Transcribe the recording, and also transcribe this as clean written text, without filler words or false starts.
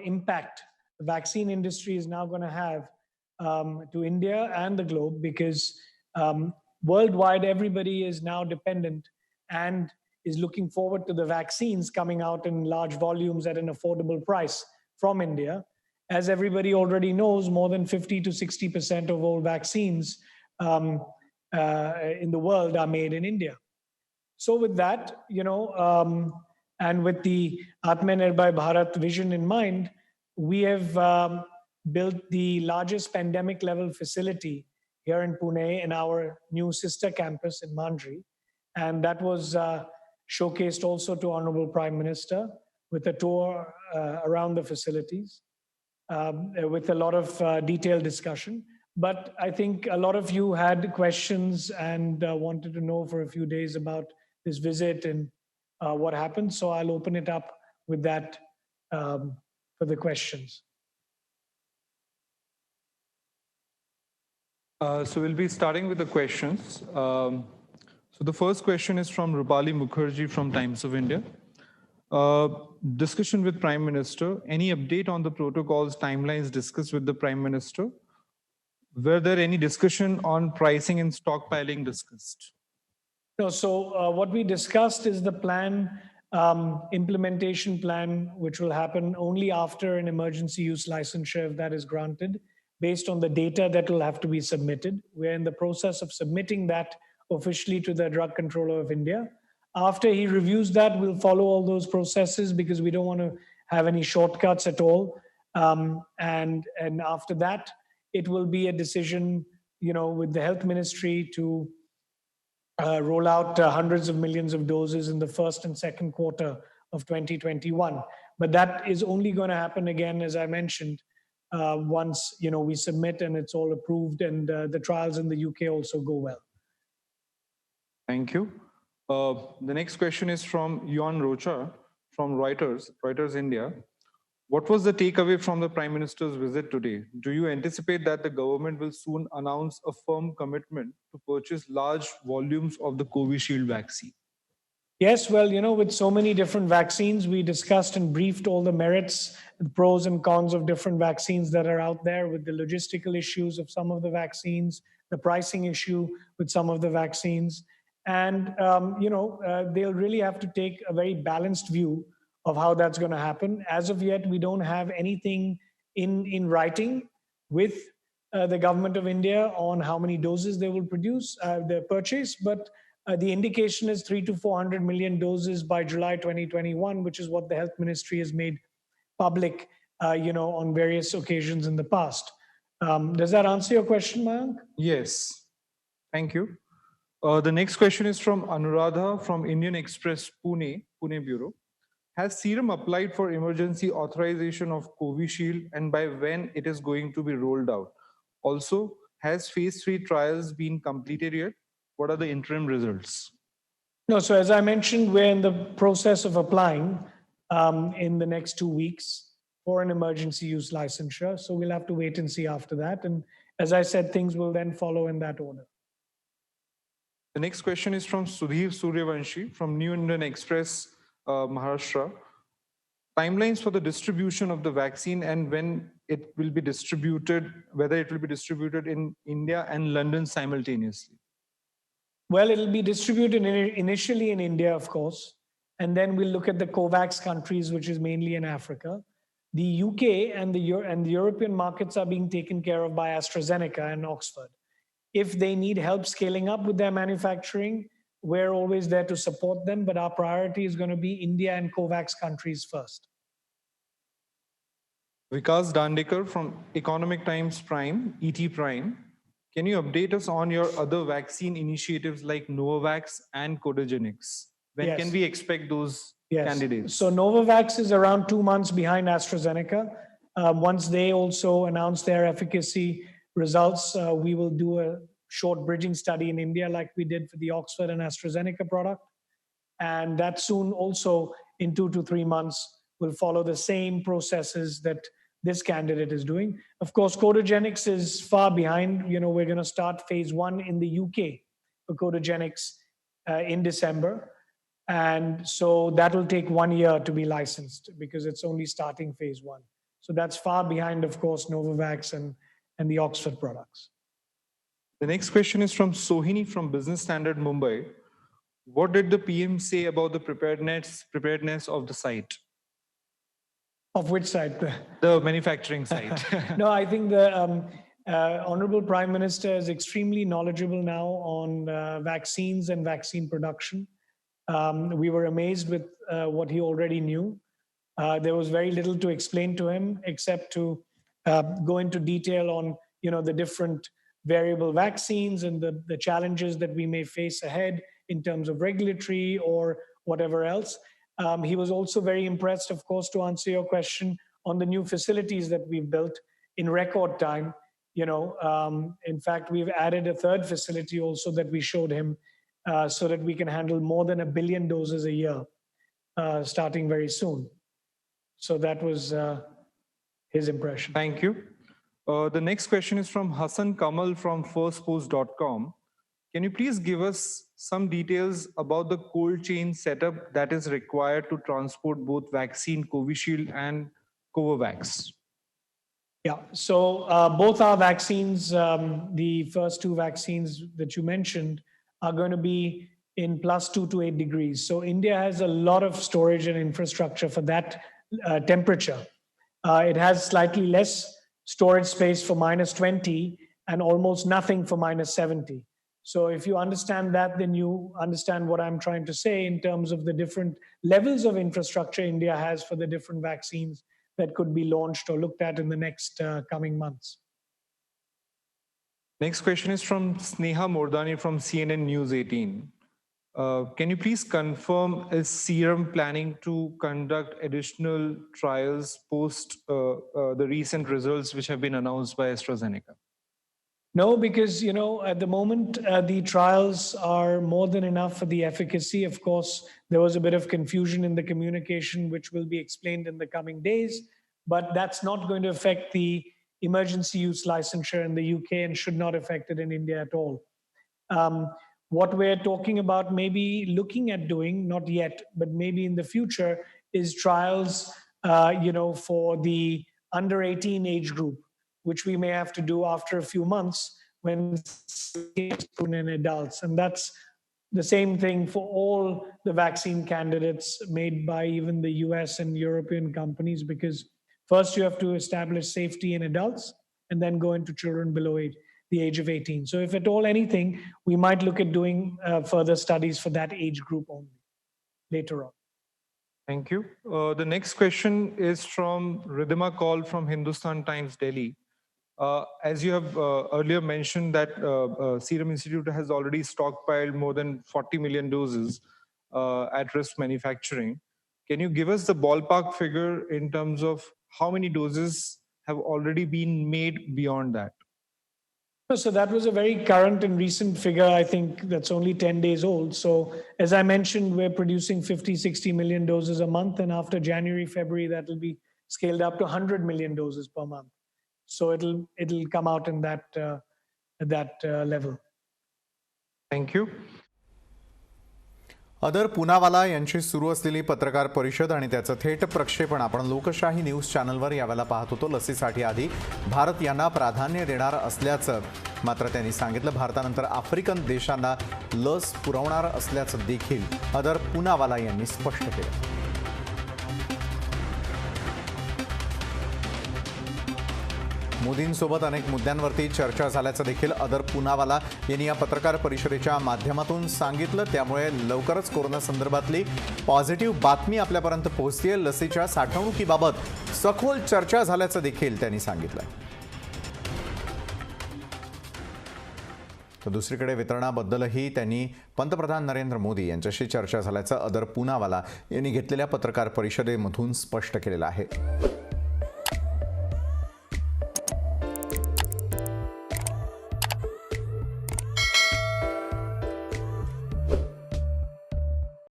impact the vaccine industry is now going to have to India and the globe, because worldwide everybody is now dependent and is looking forward to the vaccines coming out in large volumes at an affordable price from India. As everybody already knows, more than 50 to 60% of all vaccines in the world are made in India. So with that, and with the Atmanirbhar Bharat vision in mind, we have built the largest pandemic level facility here in Pune in our new sister campus in Mandri. And that was showcased also to Honorable Prime Minister with a tour around the facilities with a lot of detailed discussion. But I think a lot of you had questions and wanted to know for a few days about this visit and what happened. So I'll open it up with that for the questions. So we'll be starting with the questions. So the first question is from Rupali Mukherjee from Times of India. Discussion with Prime Minister. Any update on the protocols timelines discussed with the Prime Minister? Were there any discussion on pricing and stockpiling discussed? No, so what we discussed is the plan, implementation plan, which will happen only after an emergency use licensure, if that is granted, based on the data that will have to be submitted. We're in the process of submitting that officially to the Drug Controller of India. After he reviews that, we'll follow all those processes because we don't want to have any shortcuts at all. And after that, it will be a decision, with the Health Ministry to roll out hundreds of millions of doses in the first and second quarter of 2021. But that is only going to happen again, as I mentioned, once we submit and it's all approved and the trials in the UK also go well. Thank you. The next question is from Yuan Rocha from Reuters India. What was the takeaway from the Prime Minister's visit today? Do you anticipate that the government will soon announce a firm commitment to purchase large volumes of the Covishield vaccine? Yes, well, with so many different vaccines, we discussed and briefed all the merits, the pros and cons of different vaccines that are out there, with the logistical issues of some of the vaccines, the pricing issue with some of the vaccines. And, they'll really have to take a very balanced view of how that's going to happen. As of yet, we don't have anything in writing with the government of India on how many doses they will produce, their purchase, but the indication is 300 to 400 million doses by July 2021, which is what the Health Ministry has made public, on various occasions in the past. Does that answer your question, Mayank? Yes, thank you. The next question is from Anuradha from Indian Express Pune Bureau. Has Serum applied for emergency authorization of Covishield and by when it is going to be rolled out? Also, has phase 3 trials been completed yet? What are the interim results? No, so as I mentioned, we're in the process of applying in the next 2 weeks for an emergency use licensure. So we'll have to wait and see after that. And as I said, things will then follow in that order. The next question is from Sudhir Suryavanshi from New Indian Express, Maharashtra. Timelines for the distribution of the vaccine and when it will be distributed, whether it will be distributed in India and London simultaneously. Well, it'll be distributed initially in India, of course, and then we'll look at the COVAX countries, which is mainly in Africa. The UK and the European markets are being taken care of by AstraZeneca and Oxford. If they need help scaling up with their manufacturing, we're always there to support them, but our priority is going to be India and COVAX countries first. Vikas Dandekar from Economic Times Prime, ET Prime. Can you update us on your other vaccine initiatives like Novavax and Codagenix? When can we expect those candidates? So Novavax is around 2 months behind AstraZeneca. Once they also announce their efficacy results, we will do a short bridging study in India like we did for the Oxford and AstraZeneca product. And that soon also in 2 to 3 months will follow the same processes that this candidate is doing. Of course, Codagenix is far behind. We're going to start phase 1 in the UK for Codagenix in December. And so that will take 1 year to be licensed because it's only starting phase 1. So that's far behind, of course, Novavax and the Oxford products. The next question is from Sohini from Business Standard Mumbai. What did the PM say about the preparedness of the site? Of which side? The manufacturing site. No, I think the Honorable Prime Minister is extremely knowledgeable now on vaccines and vaccine production. We were amazed with what he already knew. There was very little to explain to him except to go into detail on, the different variable vaccines and the challenges that we may face ahead in terms of regulatory or whatever else. He was also very impressed, of course, to answer your question, on the new facilities that we've built in record time. In fact, we've added a third facility also that we showed him so that we can handle more than 1 billion doses a year starting very soon. So that was his impression. Thank you. The next question is from Hassan Kamal from firstpost.com. Can you please give us some details about the cold chain setup that is required to transport both vaccine Covishield and Covovax? Yeah, so both our vaccines, the first two vaccines that you mentioned, are going to be in +2 to 8 degrees. So India has a lot of storage and infrastructure for that temperature. It has slightly less storage space for -20 and almost nothing for -70. So if you understand that, then you understand what I'm trying to say in terms of the different levels of infrastructure India has for the different vaccines that could be launched or looked at in the next coming months. Next question is from Sneha Mordani from CNN News 18. Can you please confirm, is Serum planning to conduct additional trials post the recent results which have been announced by AstraZeneca? No, because, at the moment, the trials are more than enough for the efficacy. Of course, there was a bit of confusion in the communication, which will be explained in the coming days, but that's not going to affect the emergency use licensure in the UK and should not affect it in India at all. What we're talking about maybe looking at doing, not yet, but maybe in the future, is trials, for the under 18 age group, which we may have to do after a few months when it's in adults. And that's the same thing for all the vaccine candidates made by even the US and European companies, because first you have to establish safety in adults and then go into children below the age of 18. So if at all anything, we might look at doing further studies for that age group only later on. Thank you. The next question is from Ridhima Kaul from Hindustan Times, Delhi. As you have earlier mentioned that Serum Institute has already stockpiled more than 40 million doses at risk manufacturing. Can you give us the ballpark figure in terms of how many doses have already been made beyond that? So that was a very current and recent figure. I think that's only 10 days old. So as I mentioned, we're producing 50, 60 million doses a month. And after January, February, that will be scaled up to 100 million doses per month. So it'll come out in that level. Thank you. Other Poonawalla यांची सुरू असलेली पत्रकार परिषद आणि त्याचं थेट प्रक्षेपण आपण लोकशाही न्यूज चॅनलवर यावेळेला पाहत होतो. लसीसाठी आधी भारत यांना प्राधान्य देणार असल्याचं मात्र त्यांनी सांगितलं. भारतानंतर आफ्रिकन देशांना लस पुरवणार असल्याचं देखील अदर पूनावाला यांनी स्पष्ट केलं. मोदींसोबत अनेक मुद्द्यांवरती चर्चा झाल्याचं देखील अदर पूनावाला यांनी या पत्रकार परिषदेच्या माध्यमातून सांगितलं. त्यामुळे लवकरच कोरोना संदर्भातली पॉझिटिव्ह बातमी आपल्यापर्यंत पोहोचतेय. लसीच्या साठवणुकीबाबत सखोल चर्चा झाल्याचं देखील त्यांनी सांगितलं. तर दुसरीकडे वितरणाबद्दलही त्यांनी पंतप्रधान नरेंद्र मोदी यांच्याशी चर्चा झाल्याचं अदर पूनावाला यांनी घेतलेल्या पत्रकार परिषदेमधून स्पष्ट केलेलं आहे.